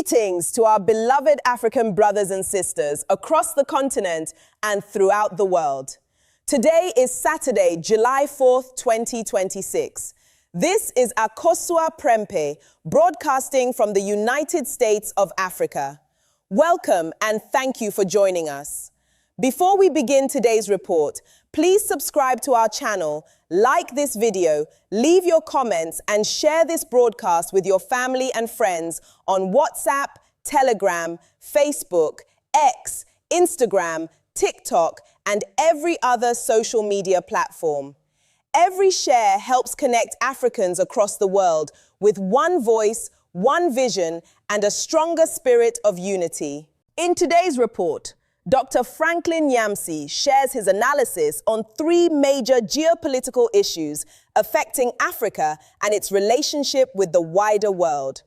Greetings to our beloved African brothers and sisters across the continent and throughout the world. Today is Saturday, July 4th, 2026. This is Akosua Prempe, broadcasting from the United States of Africa. Welcome and thank you for joining us. Before we begin today's report, please subscribe to our channel, like this video, leave your comments, and share this broadcast with your family and friends on WhatsApp, Telegram, Facebook, X, Instagram, TikTok, and every other social media platform. Every share helps connect Africans across the world with one voice, one vision, and a stronger spirit of unity. In today's report, Dr. Franklin Nyamsi shares his analysis on three major geopolitical issues affecting Africa and its relationship with the wider world.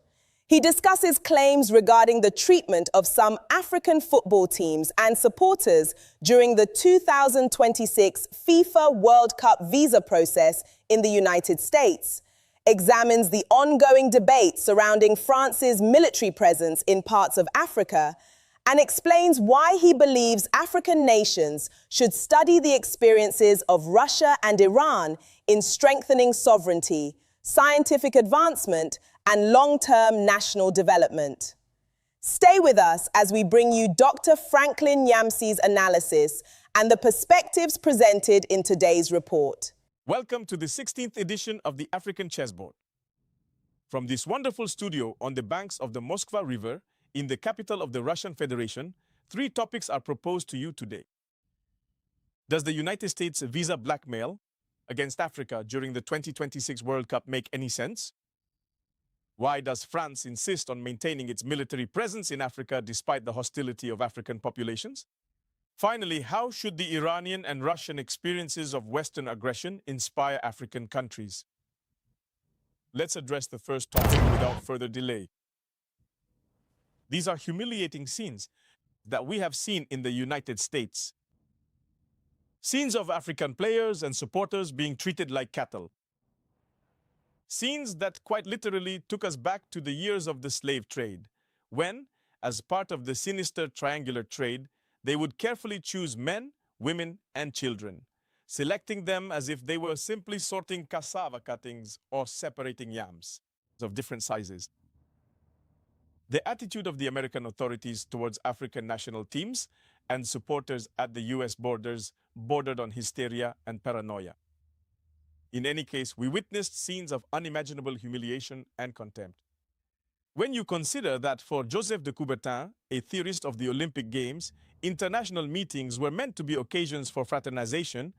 He discusses claims regarding the treatment of some African football teams and supporters during the 2026 FIFA World Cup visa process in the United States, examines the ongoing debate surrounding France's military presence in parts of Africa, and explains why he believes African nations should study the experiences of Russia and Iran in strengthening sovereignty, scientific advancement, and long-term national development. Stay with us as we bring you Dr. Franklin Nyamsi's analysis and the perspectives presented in today's report. Welcome to the 16th edition of the African Chessboard. From this wonderful studio on the banks of the Moskva River, in the capital of the Russian Federation, three topics are proposed to you today. Does the United States visa blackmail against Africa during the 2026 World Cup make any sense? Why does France insist on maintaining its military presence in Africa despite the hostility of African populations? Finally, how should the Iranian and Russian experiences of Western aggression inspire African countries? Let's address the first topic without further delay. These are humiliating scenes that we have seen in the United States. Scenes of African players and supporters being treated like cattle. Scenes that quite literally took us back to the years of the slave trade, when, as part of the sinister triangular trade, they would carefully choose men, women, and children, selecting them as if they were simply sorting cassava cuttings or separating yams of different sizes. The attitude of the American authorities towards African national teams and supporters at the US borders bordered on hysteria and paranoia. In any case, we witnessed scenes of unimaginable humiliation and contempt. When you consider that for Joseph de Coubertin, a theorist of the Olympic Games, international meetings were meant to be occasions for fraternization,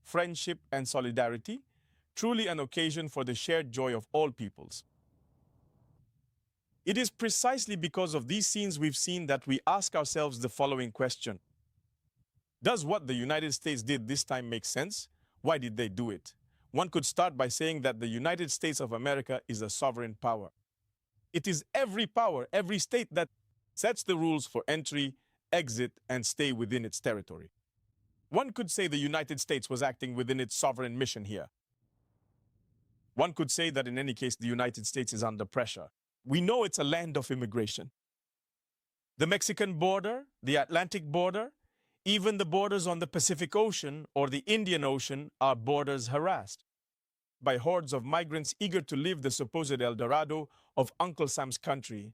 friendship, and solidarity, truly an occasion for the shared joy of all peoples. It is precisely because of these scenes we've seen that we ask ourselves the following question. Does what the United States did this time make sense? Why did they do it? One could start by saying that the United States of America is a sovereign power. It is every power, every state that sets the rules for entry, exit, and stay within its territory. One could say the United States was acting within its sovereign mission here. One could say that in any case, the United States is under pressure. We know it's a land of immigration. The Mexican border, the Atlantic border, even the borders on the Pacific Ocean or the Indian Ocean are borders harassed by hordes of migrants eager to live the supposed El Dorado of Uncle Sam's country.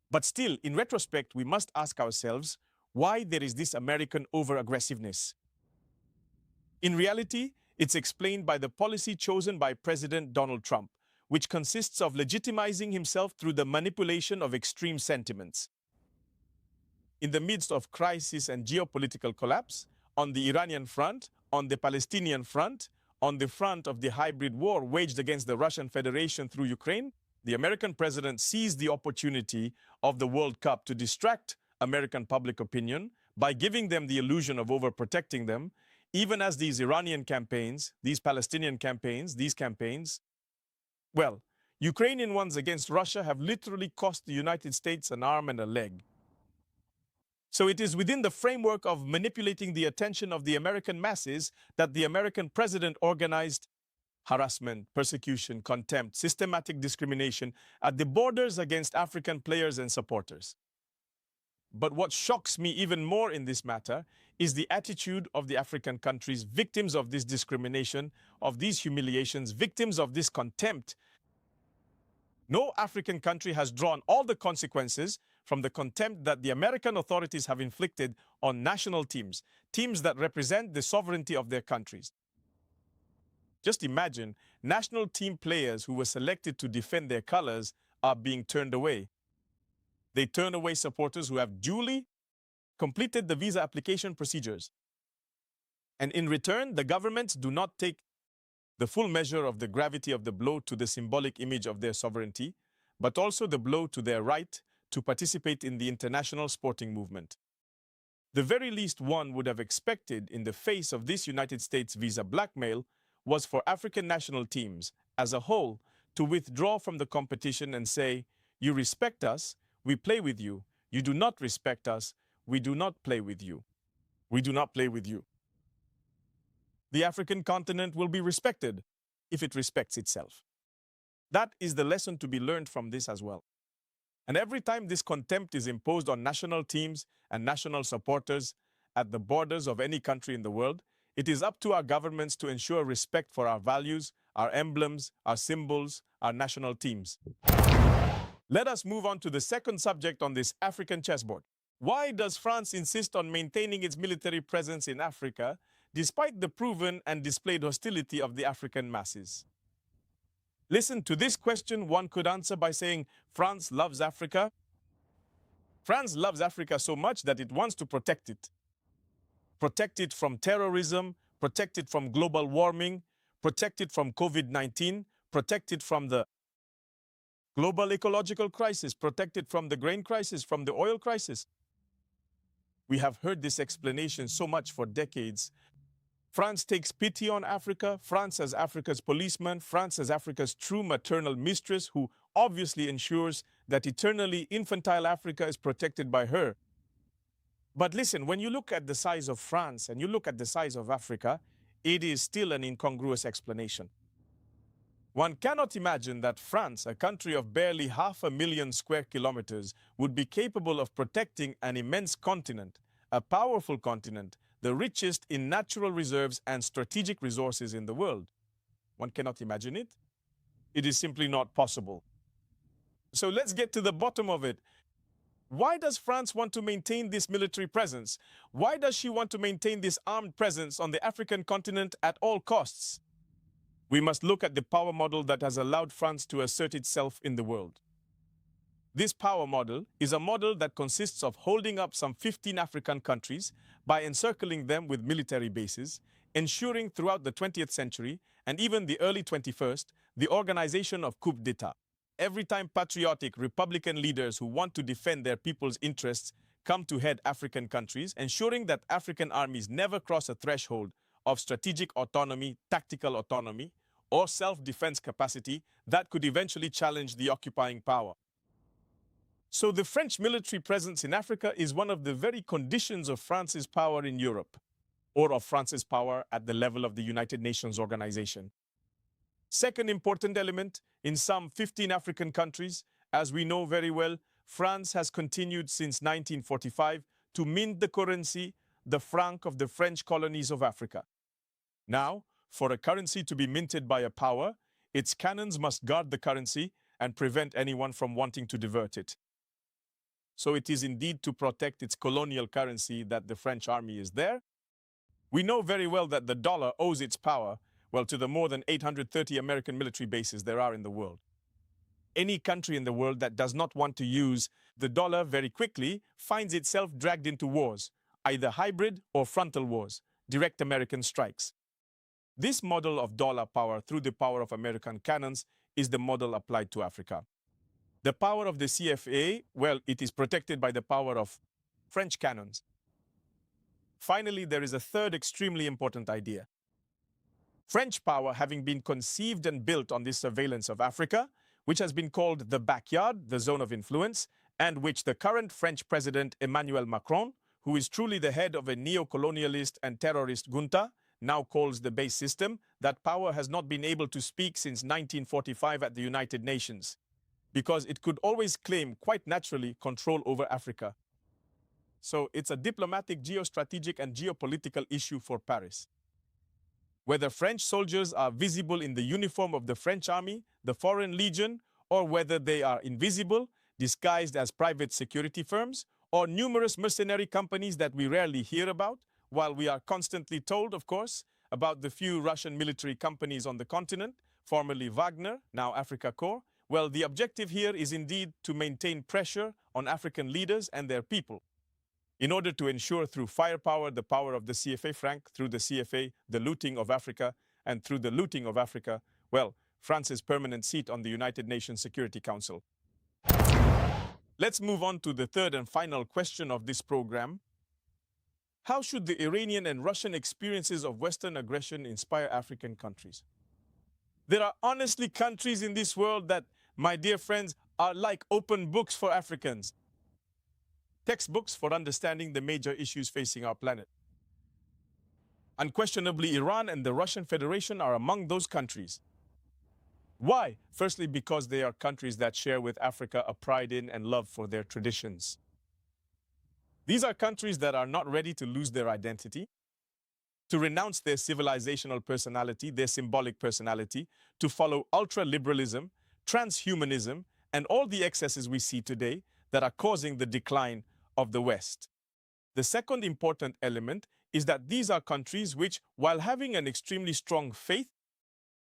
But still, in retrospect, we must ask ourselves why there is this American over-aggressiveness. In reality, it's explained by the policy chosen by President Donald Trump, which consists of legitimizing himself through the manipulation of extreme sentiments. In the midst of crisis and geopolitical collapse, on the Iranian front, on the Palestinian front, on the front of the hybrid war waged against the Russian Federation through Ukraine, the American president seized the opportunity of the World Cup to distract American public opinion by giving them the illusion of overprotecting them, even as these Iranian campaigns, these Palestinian campaigns, well, Ukrainian ones against Russia have literally cost the United States an arm and a leg. So it is within the framework of manipulating the attention of the American masses that the American president organized harassment, persecution, contempt, systematic discrimination at the borders against African players and supporters. But what shocks me even more in this matter is the attitude of the African countries, victims of this discrimination, of these humiliations, victims of this contempt. No African country has drawn all the consequences from the contempt that the American authorities have inflicted on national teams, teams that represent the sovereignty of their countries. Just imagine national team players who were selected to defend their colors are being turned away. They turn away supporters who have duly completed the visa application procedures. And in return, the governments do not take the full measure of the gravity of the blow to the symbolic image of their sovereignty, but also the blow to their right to participate in the international sporting movement. The very least one would have expected in the face of this United States visa blackmail was for African national teams as a whole to withdraw from the competition and say, "You respect us, we play with you. You do not respect us, we do not play with you. We do not play with you." The African continent will be respected if it respects itself. That is the lesson to be learned from this as well. And every time this contempt is imposed on national teams and national supporters at the borders of any country in the world, it is up to our governments to ensure respect for our values, our emblems, our symbols, our national teams. Let us move on to the second subject on this African chessboard. Why does France insist on maintaining its military presence in Africa despite the proven and displayed hostility of the African masses? Listen, to this question one could answer by saying France loves Africa. France loves Africa so much that it wants to protect it. Protect it from terrorism, protect it from global warming, protect it from COVID-19, protect it from the global ecological crisis, protect it from the grain crisis, from the oil crisis. We have heard this explanation so much for decades. France takes pity on Africa. France as Africa's policeman. France as Africa's true maternal mistress who obviously ensures that eternally infantile Africa is protected by her. But listen, when you look at the size of France and you look at the size of Africa, it is still an incongruous explanation. One cannot imagine that France, a country of barely 500,000 square kilometers, would be capable of protecting an immense continent, a powerful continent, the richest in natural reserves and strategic resources in the world. One cannot imagine it. It is simply not possible. So let's get to the bottom of it. Why does France want to maintain this military presence? Why does she want to maintain this armed presence on the African continent at all costs? We must look at the power model that has allowed France to assert itself in the world. This power model is a model that consists of holding up some 15 African countries by encircling them with military bases, ensuring throughout the 20th century and even the early 21st, the organization of coup d'etat. Every time patriotic Republican leaders who want to defend their people's interests come to head African countries, ensuring that African armies never cross a threshold of strategic autonomy, tactical autonomy, or self-defense capacity that could eventually challenge the occupying power. So the French military presence in Africa is one of the very conditions of France's power in Europe, or of France's power at the level of the United Nations organization. Second important element, in some 15 African countries, as we know very well, France has continued since 1945 to mint the currency, the franc of the French colonies of Africa. Now, for a currency to be minted by a power, its cannons must guard the currency and prevent anyone from wanting to divert it. So it is indeed to protect its colonial currency that the French army is there. We know very well that the dollar owes its power, well, to the more than 830 American military bases there are in the world. Any country in the world that does not want to use the dollar very quickly finds itself dragged into wars, either hybrid or frontal wars, direct American strikes. This model of dollar power through the power of American cannons is the model applied to Africa. The power of the CFA, well, it is protected by the power of French cannons. Finally, there is a third extremely important idea. French power having been conceived and built on this surveillance of Africa, which has been called the backyard, the zone of influence, and which the current French president Emmanuel Macron, who is truly the head of a neo-colonialist and terrorist junta, now calls the base system, that power has not been able to speak since 1945 at the United Nations, because it could always claim, quite naturally, control over Africa. So it's a diplomatic, geostrategic, and geopolitical issue for Paris. Whether French soldiers are visible in the uniform of the French army, the Foreign Legion, or whether they are invisible, disguised as private security firms, or numerous mercenary companies that we rarely hear about, while we are constantly told, of course, about the few Russian military companies on the continent, formerly Wagner, now Africa Corps, well, the objective here is indeed to maintain pressure on African leaders and their people, in order to ensure through firepower the power of the CFA franc, through the CFA, the looting of Africa, and through the looting of Africa, well, France's permanent seat on the United Nations Security Council. Let's move on to the third and final question of this program. How should the Iranian and Russian experiences of Western aggression inspire African countries? There are honestly countries in this world that, my dear friends, are like open books for Africans. Textbooks for understanding the major issues facing our planet. Unquestionably, Iran and the Russian Federation are among those countries. Why? Firstly, because they are countries that share with Africa a pride in and love for their traditions. These are countries that are not ready to lose their identity, to renounce their civilizational personality, their symbolic personality, to follow ultra-liberalism, transhumanism, and all the excesses we see today that are causing the decline of the West. The second important element is that these are countries which, while having an extremely strong faith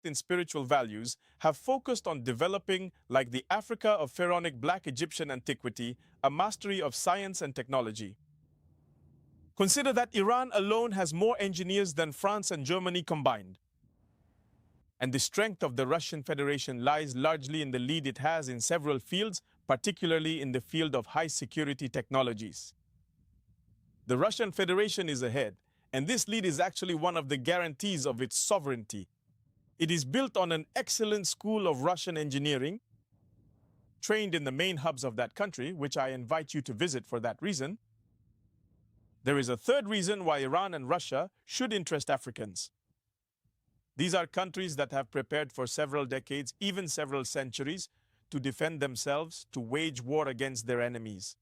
in spiritual values, have focused on developing, like the Africa of pharaonic Black Egyptian antiquity, a mastery of science and technology. Consider that Iran alone has more engineers than France and Germany combined. And the strength of the Russian Federation lies largely in the lead it has in several fields, particularly in the field of high-security technologies. The Russian Federation is ahead, and this lead is actually one of the guarantees of its sovereignty. It is built on an excellent school of Russian engineering, trained in the main hubs of that country, which I invite you to visit for that reason. There is a third reason why Iran and Russia should interest Africans. These are countries that have prepared for several decades, even several centuries, to defend themselves, to wage war against their enemies.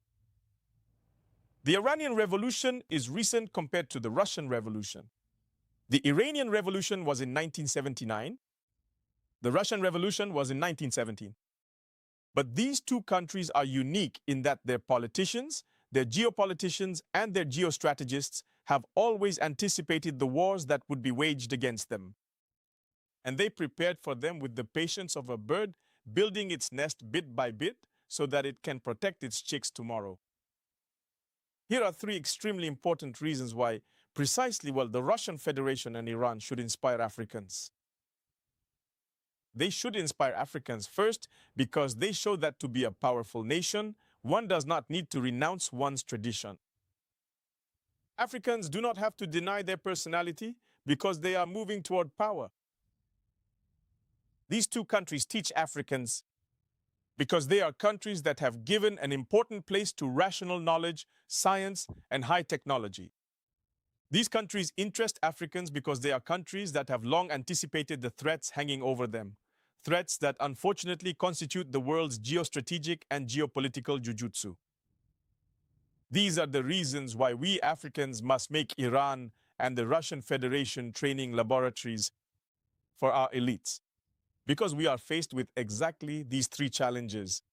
The Iranian Revolution is recent compared to the Russian Revolution. The Iranian Revolution was in 1979. The Russian Revolution was in 1917. But these two countries are unique in that their politicians, their geopoliticians, and their geostrategists have always anticipated the wars that would be waged against them. And they prepared for them with the patience of a bird building its nest bit by bit so that it can protect its chicks tomorrow. Here are three extremely important reasons why precisely, well, the Russian Federation and Iran should inspire Africans. They should inspire Africans first because they show that to be a powerful nation, one does not need to renounce one's tradition. Africans do not have to deny their personality because they are moving toward power. These two countries teach Africans because they are countries that have given an important place to rational knowledge, science, and high technology. These countries interest Africans because they are countries that have long anticipated the threats hanging over them, threats that unfortunately constitute the world's geostrategic and geopolitical jujutsu. These are the reasons why we Africans must make Iran and the Russian Federation training laboratories for our elites. Because we are faced with exactly these three challenges.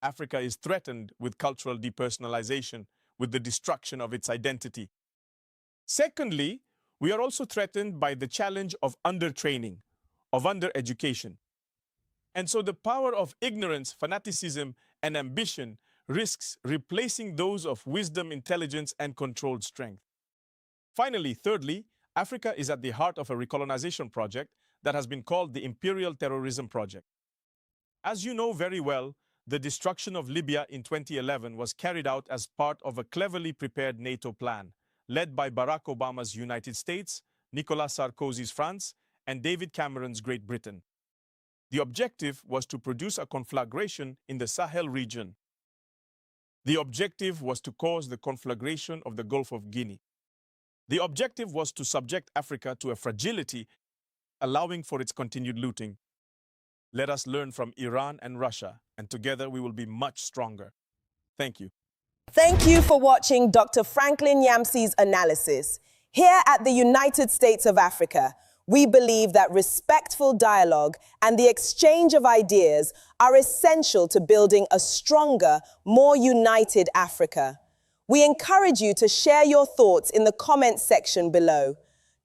Africa is threatened with cultural depersonalization, with the destruction of its identity. Secondly, we are also threatened by the challenge of undertraining, of undereducation. And so the power of ignorance, fanaticism, and ambition risks replacing those of wisdom, intelligence, and controlled strength. Finally, thirdly, Africa is at the heart of a recolonization project that has been called the Imperial Terrorism Project. As you know very well, the destruction of Libya in 2011 was carried out as part of a cleverly prepared NATO plan, led by Barack Obama's United States, Nicolas Sarkozy's France, and David Cameron's Great Britain. The objective was to produce a conflagration in the Sahel region. The objective was to cause the conflagration of the Gulf of Guinea. The objective was to subject Africa to a fragility, allowing for its continued looting. Let us learn from Iran and Russia, and together we will be much stronger. Thank you. Thank you for watching Dr. Franklin Nyamsi's analysis. Here at the United States of Africa, we believe that respectful dialogue and the exchange of ideas are essential to building a stronger, more united Africa. We encourage you to share your thoughts in the comments section below.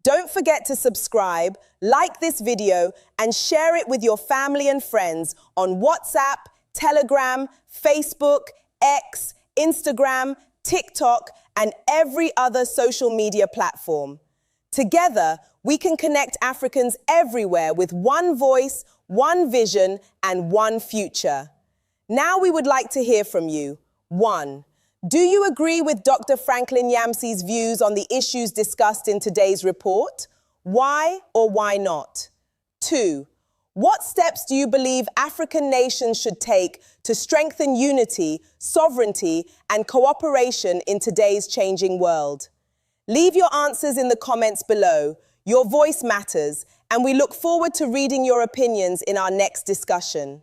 Don't forget to subscribe, like this video, and share it with your family and friends on WhatsApp, Telegram, Facebook, X, Instagram, TikTok, and every other social media platform. Together, we can connect Africans everywhere with one voice, one vision, and one future. Now we would like to hear from you. 1. Do you agree with Dr. Franklin Nyamsi's views on the issues discussed in today's report? Why or why not? 2. What steps do you believe African nations should take to strengthen unity, sovereignty, and cooperation in today's changing world? Leave your answers in the comments below. Your voice matters, and we look forward to reading your opinions in our next discussion.